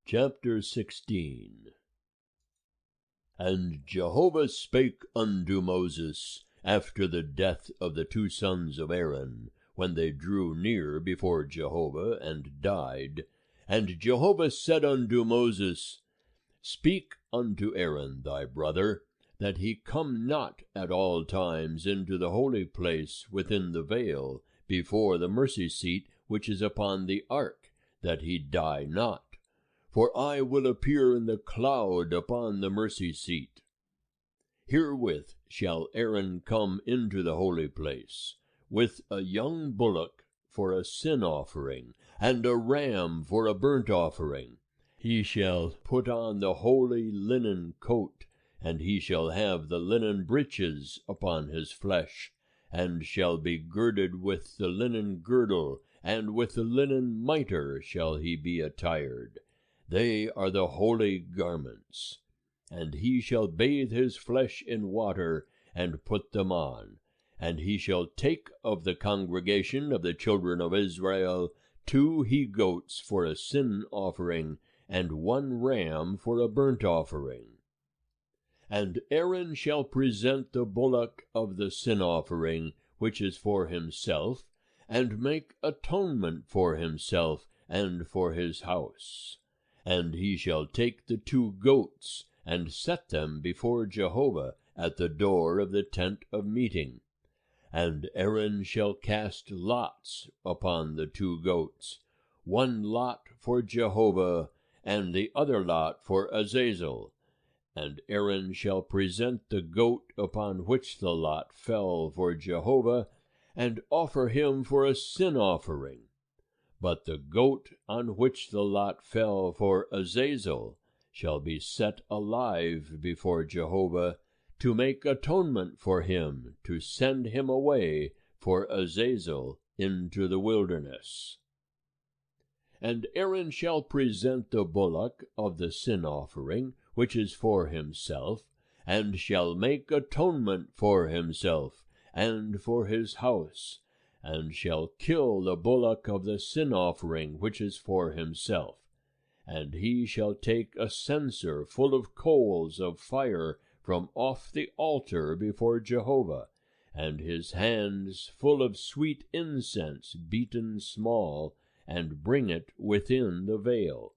Chapter 16. And Jehovah spake unto Moses after the death of the two sons of Aaron, when they drew near before Jehovah and died. And Jehovah said unto Moses, Speak unto Aaron thy brother, that he come not at all times into the holy place within the veil, before the mercy seat which is upon the ark, that he die not. For I will appear in the cloud upon the mercy seat. Herewith shall Aaron come into the holy place, with a young bullock for a sin offering, and a ram for a burnt offering. He shall put on the holy linen coat, and he shall have the linen breeches upon his flesh, and shall be girded with the linen girdle, and with the linen mitre shall he be attired. They are the holy garments. And he shall bathe his flesh in water, and put them on. And he shall take of the congregation of the children of Israel 2 he-goats for a sin offering, and 1 ram for a burnt offering. And Aaron shall present the bullock of the sin offering, which is for himself, and make atonement for himself and for his house. And he shall take the 2 goats, and set them before Jehovah at the door of the tent of meeting. And Aaron shall cast lots upon the 2 goats, 1 lot for Jehovah, and the other lot for Azazel. And Aaron shall present the goat upon which the lot fell for Jehovah, and offer him for a sin offering. But the goat on which the lot fell for Azazel shall be set alive before Jehovah, to make atonement for him, to send him away for Azazel into the wilderness. And Aaron shall present the bullock of the sin offering, which is for himself, and shall make atonement for himself and for his house, and shall kill the bullock of the sin offering which is for himself. And he shall take a censer full of coals of fire from off the altar before Jehovah, and his hands full of sweet incense beaten small, and bring it within the veil.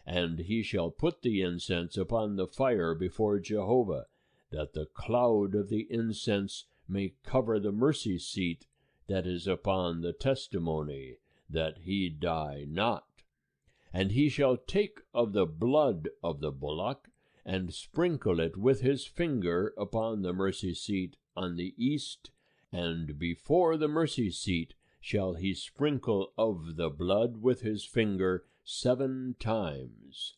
And he shall put the incense upon the fire before Jehovah, that the cloud of the incense may cover the mercy seat that is upon the testimony, that he die not. And he shall take of the blood of the bullock, and sprinkle it with his finger upon the mercy seat on the east, and before the mercy seat shall he sprinkle of the blood with his finger 7 times.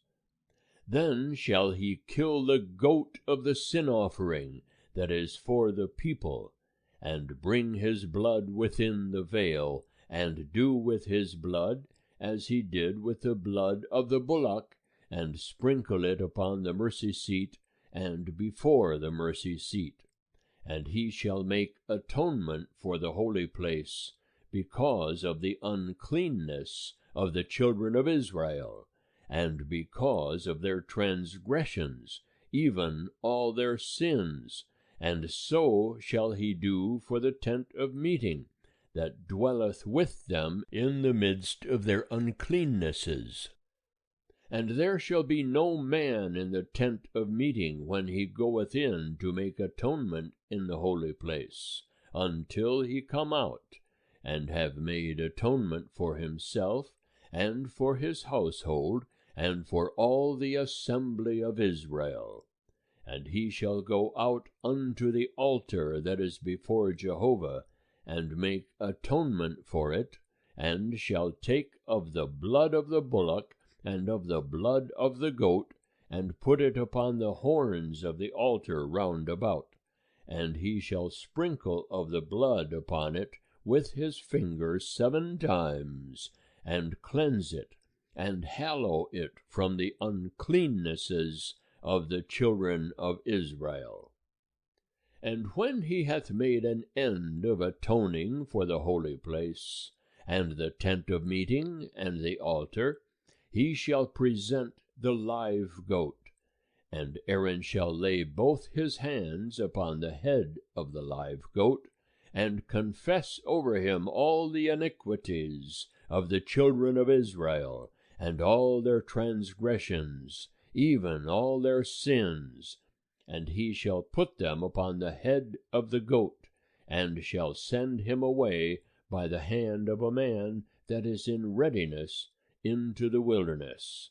Then shall he kill the goat of the sin offering that is for the people, and bring his blood within the veil, and do with his blood as he did with the blood of the bullock, and sprinkle it upon the mercy seat and before the mercy seat. And he shall make atonement for the holy place, because of the uncleanness of the children of Israel, and because of their transgressions, even all their sins. And so shall he do for the tent of meeting, that dwelleth with them in the midst of their uncleannesses. And there shall be no man in the tent of meeting when he goeth in to make atonement in the holy place, until he come out, and have made atonement for himself, and for his household, and for all the assembly of Israel. And he shall go out unto the altar that is before Jehovah, and make atonement for it, and shall take of the blood of the bullock, and of the blood of the goat, and put it upon the horns of the altar round about. And he shall sprinkle of the blood upon it with his finger 7 times, and cleanse it, and hallow it from the uncleannesses of the children of Israel. And when he hath made an end of atoning for the holy place, and the tent of meeting, and the altar, he shall present the live goat. And Aaron shall lay both his hands upon the head of the live goat, and confess over him all the iniquities of the children of Israel, and all their transgressions, even all their sins. And he shall put them upon the head of the goat, and shall send him away by the hand of a man that is in readiness into the wilderness.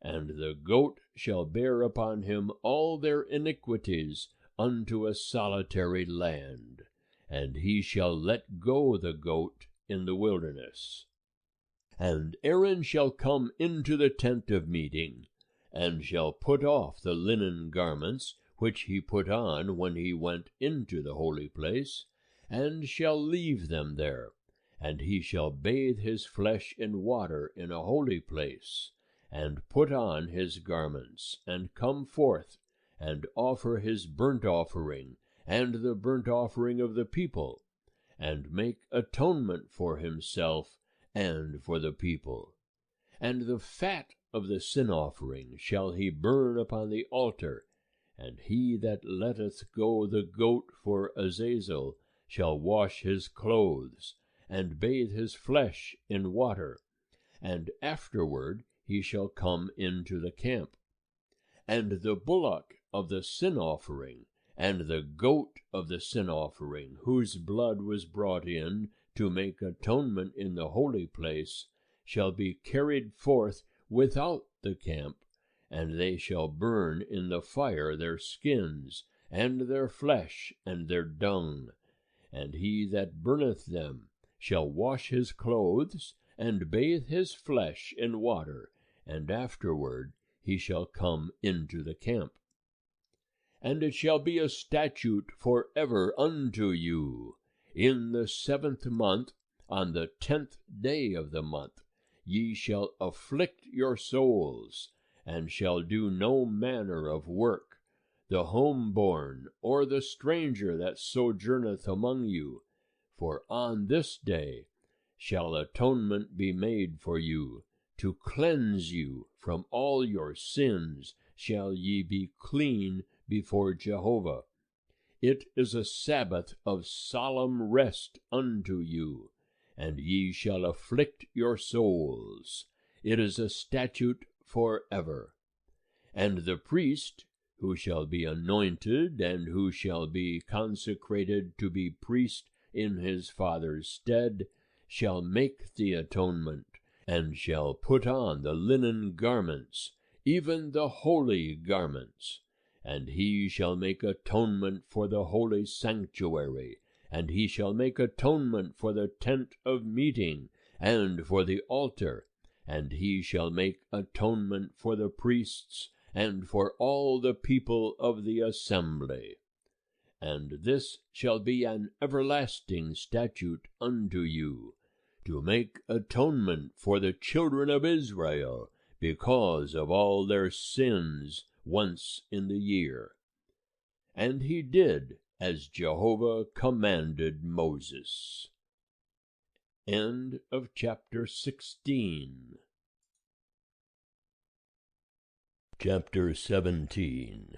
And the goat shall bear upon him all their iniquities unto a solitary land, and he shall let go the goat in the wilderness. And Aaron shall come into the tent of meeting, and shall put off the linen garments which he put on when he went into the holy place, and shall leave them there, and he shall bathe his flesh in water in a holy place, and put on his garments, and come forth, and offer his burnt offering, and the burnt offering of the people, and make atonement for himself and for the people. And the fat of the sin offering shall he burn upon the altar, and he that letteth go the goat for Azazel shall wash his clothes, and bathe his flesh in water, and afterward he shall come into the camp. And the bullock of the sin offering, and the goat of the sin offering, whose blood was brought in to make atonement in the holy place, shall be carried forth without the camp, and they shall burn in the fire their skins, and their flesh, and their dung. And he that burneth them shall wash his clothes, and bathe his flesh in water, and afterward he shall come into the camp. And it shall be a statute for ever unto you. In the 7th month, on the 10th day of the month, ye shall afflict your souls, and shall do no manner of work, the homeborn, or the stranger that sojourneth among you. For on this day shall atonement be made for you, to cleanse you from all your sins shall ye be clean before Jehovah. It is a Sabbath of solemn rest unto you, and ye shall afflict your souls. It is a statute for ever. And the priest, who shall be anointed, and who shall be consecrated to be priest in his father's stead, shall make the atonement, and shall put on the linen garments, even the holy garments. And he shall make atonement for the holy sanctuary, and he shall make atonement for the tent of meeting, and for the altar, and he shall make atonement for the priests, and for all the people of the assembly. And this shall be an everlasting statute unto you, to make atonement for the children of Israel, because of all their sins once in the year. And he did as Jehovah commanded Moses. End of chapter 16. Chapter 17.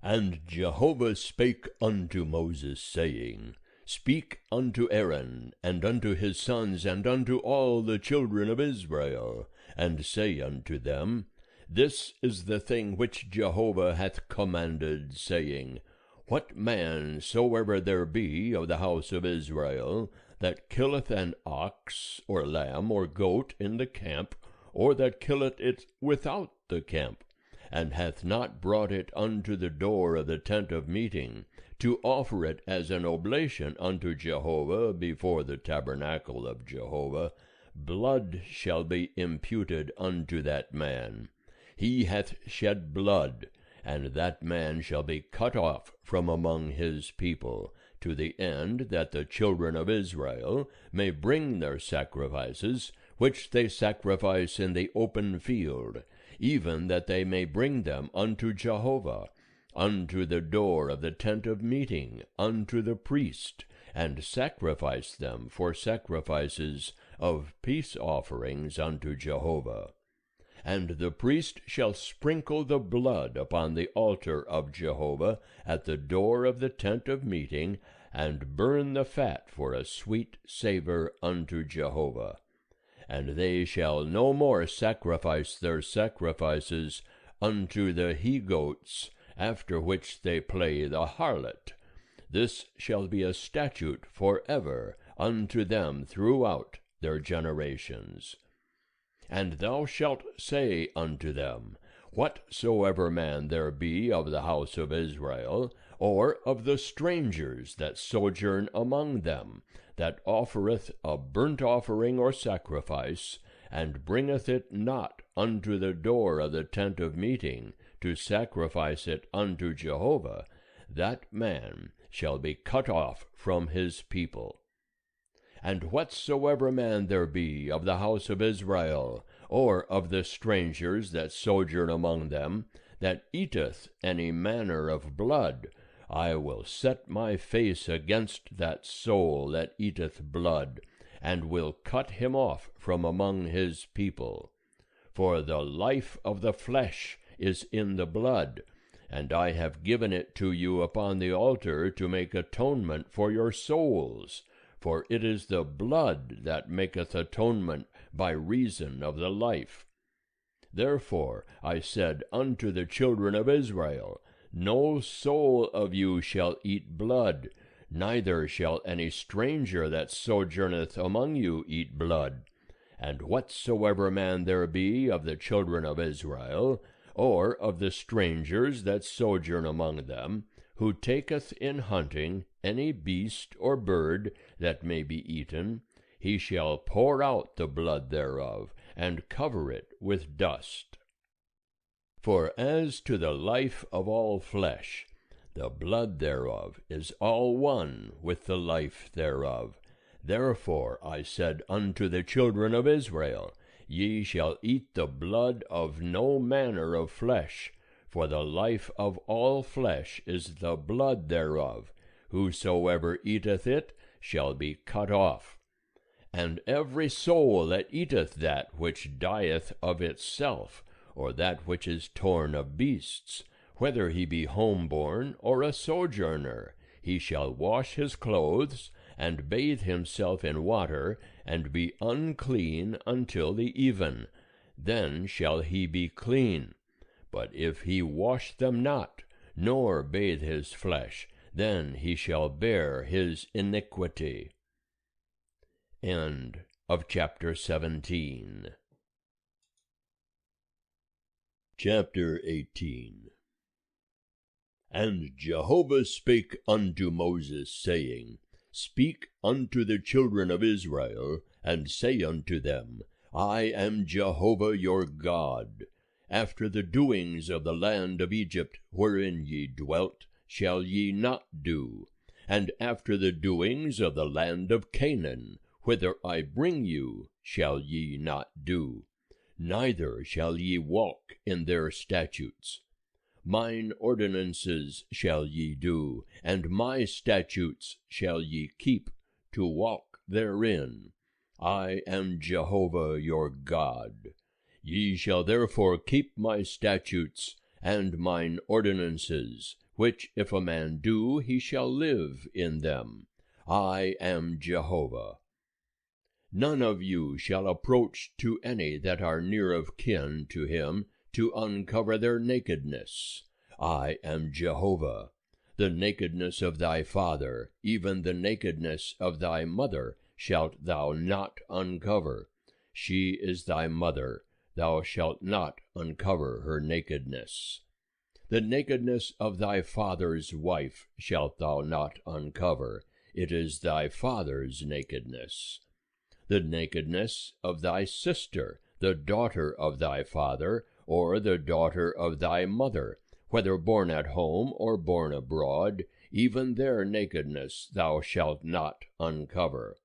And Jehovah spake unto Moses, saying, Speak unto Aaron, and unto his sons, and unto all the children of Israel, and say unto them, This is the thing which Jehovah hath commanded, saying, What man soever there be of the house of Israel, that killeth an ox, or lamb, or goat in the camp, or that killeth it without the camp, and hath not brought it unto the door of the tent of meeting, to offer it as an oblation unto Jehovah before the tabernacle of Jehovah, blood shall be imputed unto that man. He hath shed blood, and that man shall be cut off from among his people, to the end that the children of Israel may bring their sacrifices, which they sacrifice in the open field, even that they may bring them unto Jehovah, unto the door of the tent of meeting, unto the priest, and sacrifice them for sacrifices of peace offerings unto Jehovah. And the priest shall sprinkle the blood upon the altar of Jehovah at the door of the tent of meeting, and burn the fat for a sweet savour unto Jehovah. And they shall no more sacrifice their sacrifices unto the he-goats, after which they play the harlot. This shall be a statute for ever unto them throughout their generations. And thou shalt say unto them, Whatsoever man there be of the house of Israel, or of the strangers that sojourn among them, that offereth a burnt offering or sacrifice, and bringeth it not unto the door of the tent of meeting, to sacrifice it unto Jehovah, that man shall be cut off from his people. And whatsoever man there be of the house of Israel, or of the strangers that sojourn among them, that eateth any manner of blood, I will set my face against that soul that eateth blood, and will cut him off from among his people. For the life of the flesh is in the blood, and I have given it to you upon the altar to make atonement for your souls. For it is the blood that maketh atonement by reason of the life. Therefore I said unto the children of Israel, No soul of you shall eat blood, neither shall any stranger that sojourneth among you eat blood. And whatsoever man there be of the children of Israel, or of the strangers that sojourn among them, who taketh in hunting any beast or bird that may be eaten, he shall pour out the blood thereof, and cover it with dust. For as to the life of all flesh, the blood thereof is all one with the life thereof. Therefore I said unto the children of Israel, Ye shall eat the blood of no manner of flesh, for the life of all flesh is the blood thereof. Whosoever eateth it shall be cut off. And every soul that eateth that which dieth of itself, or that which is torn of beasts, whether he be homeborn or a sojourner, he shall wash his clothes, and bathe himself in water, and be unclean until the even. Then shall he be clean. But if he wash them not, nor bathe his flesh, then he shall bear his iniquity. End of chapter 17. Chapter 18. And Jehovah spake unto Moses, saying, Speak unto the children of Israel, and say unto them, I am Jehovah your God. After the doings of the land of Egypt, wherein ye dwelt, shall ye not do, and after the doings of the land of Canaan, whither I bring you, shall ye not do, neither shall ye walk in their statutes. Mine ordinances shall ye do, and my statutes shall ye keep, to walk therein. I am Jehovah your God. Ye shall therefore keep my statutes and mine ordinances, which if a man do, he shall live in them. I am Jehovah. None of you shall approach to any that are near of kin to him, to uncover their nakedness. I am Jehovah. The nakedness of thy father, even the nakedness of thy mother, shalt thou not uncover. She is thy mother, thou shalt not uncover her nakedness. The nakedness of thy father's wife shalt thou not uncover, it is thy father's nakedness. The nakedness of thy sister, the daughter of thy father, or the daughter of thy mother, whether born at home or born abroad, even their nakedness thou shalt not uncover.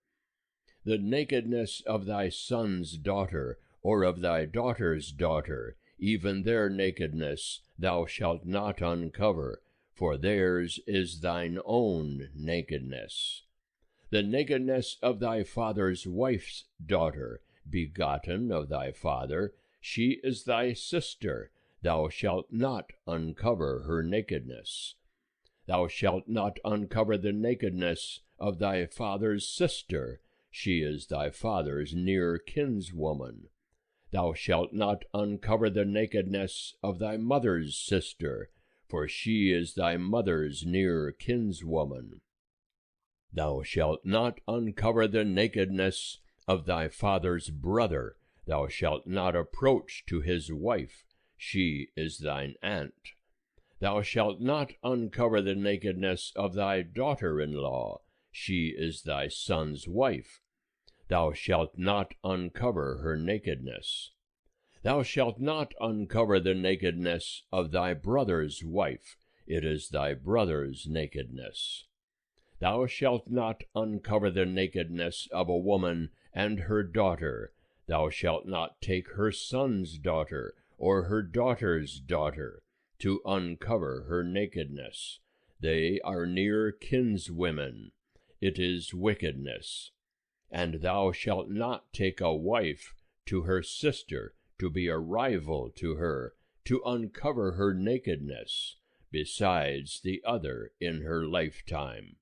The nakedness of thy son's daughter, or of thy daughter's daughter, even their nakedness thou shalt not uncover, for theirs is thine own nakedness. The nakedness of thy father's wife's daughter, begotten of thy father, she is thy sister, thou shalt not uncover her nakedness. Thou shalt not uncover the nakedness of thy father's sister, she is thy father's near kinswoman. Thou shalt not uncover the nakedness of thy mother's sister, for she is thy mother's near kinswoman. Thou shalt not uncover the nakedness of thy father's brother, thou shalt not approach to his wife, she is thine aunt. Thou shalt not uncover the nakedness of thy daughter-in-law, she is thy son's wife. Thou shalt not uncover her nakedness. Thou shalt not uncover the nakedness of thy brother's wife, it is thy brother's nakedness. Thou shalt not uncover the nakedness of a woman and her daughter. Thou shalt not take her son's daughter, or her daughter's daughter, to uncover her nakedness. They are near kinswomen. It is wickedness. And thou shalt not take a wife to her sister, to be a rival to her, to uncover her nakedness, besides the other in her lifetime.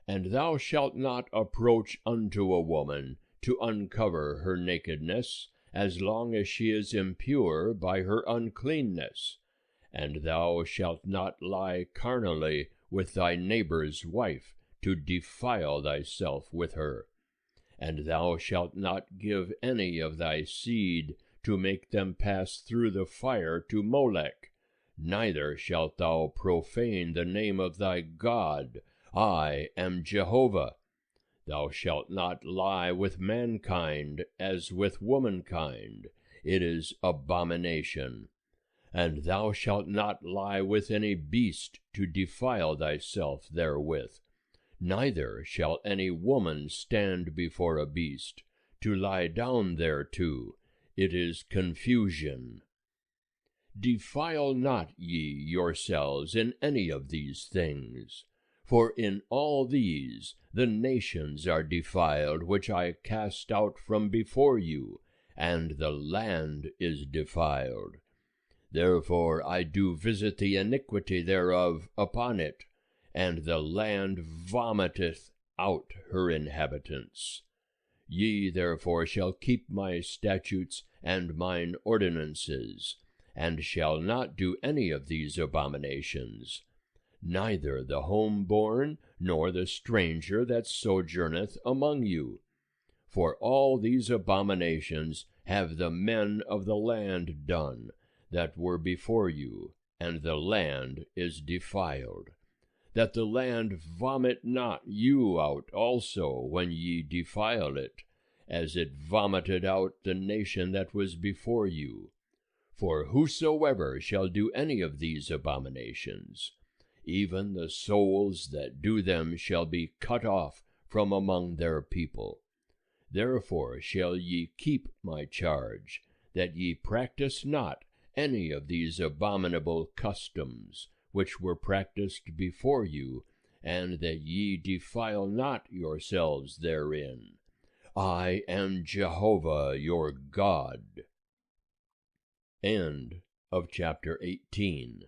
And thou shalt not approach unto a woman to uncover her nakedness, as long as she is impure by her uncleanness. And thou shalt not lie carnally with thy neighbor's wife, to defile thyself with her. And thou shalt not give any of thy seed to make them pass through the fire to Molech, neither shalt thou profane the name of thy God. I am Jehovah. Thou shalt not lie with mankind as with womankind, it is abomination. And thou shalt not lie with any beast to defile thyself therewith. Neither shall any woman stand before a beast, to lie down thereto, it is confusion. Defile not ye yourselves in any of these things. For in all these the nations are defiled, which I cast out from before you, and the land is defiled. Therefore I do visit the iniquity thereof upon it, and the land vomiteth out her inhabitants. Ye therefore shall keep my statutes and mine ordinances, and shall not do any of these abominations, neither the homeborn, nor the stranger that sojourneth among you. For all these abominations have the men of the land done, that were before you, and the land is defiled. That the land vomit not you out also when ye defile it, as it vomited out the nation that was before you. For whosoever shall do any of these abominations, even the souls that do them shall be cut off from among their people. Therefore shall ye keep my charge, that ye practice not any of these abominable customs, which were practiced before you, and that ye defile not yourselves therein. I am Jehovah your God. End of chapter 18.